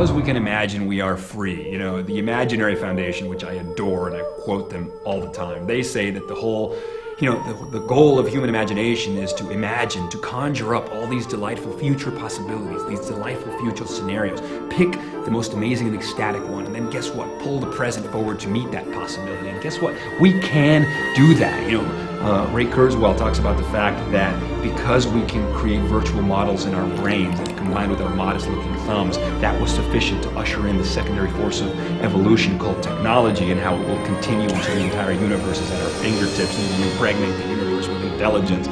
because we can imagine, we are free. You know, the Imaginary Foundation, which I adore, and I quote them all the time, they say that the whole, the goal of human imagination is to imagine, to conjure up all these delightful future possibilities, these delightful future scenarios. Pick the most amazing and ecstatic one, and then guess what? Pull the present forward to meet that possibility. And guess what? We can do that. Ray Kurzweil talks about the fact that because we can create virtual models in our brains, and combined with our modest-looking thumbs, that was sufficient to usher in the secondary force of evolution called technology, and how it will continue until the entire universe is at our fingertips and we impregnate the universe with intelligence.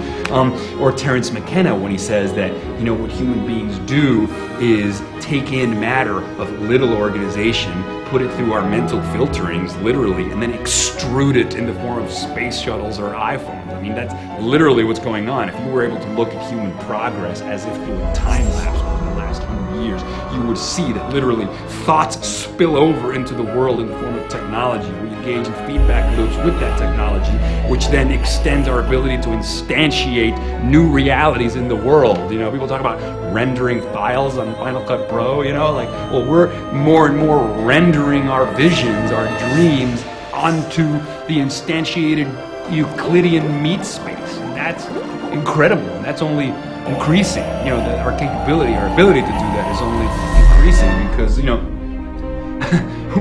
Or Terence McKenna, when he says that, what human beings do is take in matter of little organization, put it through our mental filterings, literally, and then extrude it in the form of space shuttles or iPhones. I mean, that's literally what's going on. If you were able to look at human progress as if through a time lapse over the last 100 years, you would see that literally thoughts spill over into the world in the form of technology. We engage in feedback loops with that technology, which then extends our ability to instantiate new realities in the world. People talk about rendering files on Final Cut Pro, we're more and more rendering our visions, our dreams, onto the instantiated Euclidean meat space. And that's incredible, and that's only increasing. Our capability, our ability to do that is only increasing because,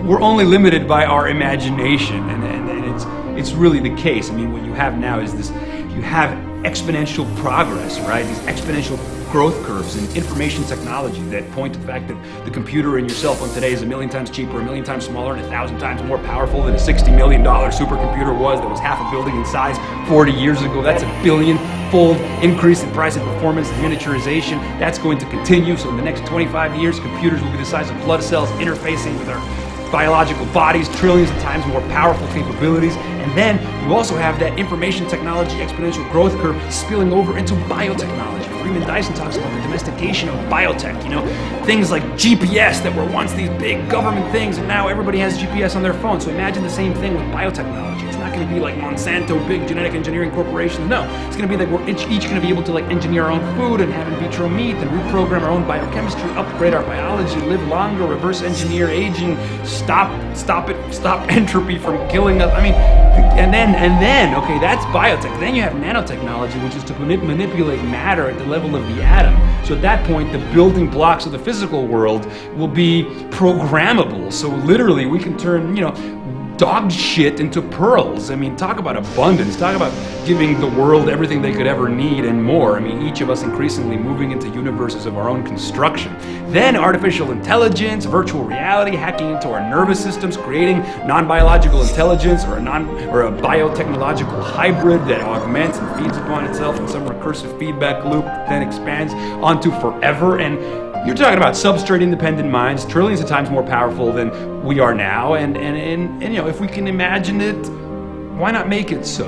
we're only limited by our imagination, and it's really the case. I mean, what you have now is this, you have exponential progress, right? These exponential growth curves in information technology that point to the fact that the computer in your cell phone today is 1,000,000 times cheaper, 1,000,000 times smaller, and 1,000 times more powerful than a $60 million supercomputer was that was half a building in size 40 years ago. That's a billion-fold increase in price and performance and miniaturization. That's going to continue. So in the next 25 years, computers will be the size of blood cells, interfacing with our biological bodies, trillions of times more powerful capabilities. And then you also have that information technology exponential growth curve spilling over into biotechnology. Freeman Dyson talks about the domestication of biotech, things like GPS that were once these big government things, and now everybody has GPS on their phone. So imagine the same thing with biotechnology. It's not going to be like Monsanto, big genetic engineering corporations. No, it's going to be like we're each going to be able to engineer our own food and have in vitro meat and reprogram our own biochemistry, upgrade our biology, live longer, reverse engineer aging, stop entropy from killing us. I mean, and then, okay, that's biotech. Then you have nanotechnology, which is to manipulate matter at the level of the atom. So at that point, the building blocks of the physical world will be programmable. So literally, we can turn, dog shit into pearls. I mean, talk about abundance. Talk about giving the world everything they could ever need and more. I mean, each of us increasingly moving into universes of our own construction. Then artificial intelligence, virtual reality, hacking into our nervous systems, creating non-biological intelligence or a biotechnological hybrid that augments and feeds upon itself in some recursive feedback loop that then expands onto forever. And you're talking about substrate-independent minds, trillions of times more powerful than we are now, and if we can imagine it, why not make it so?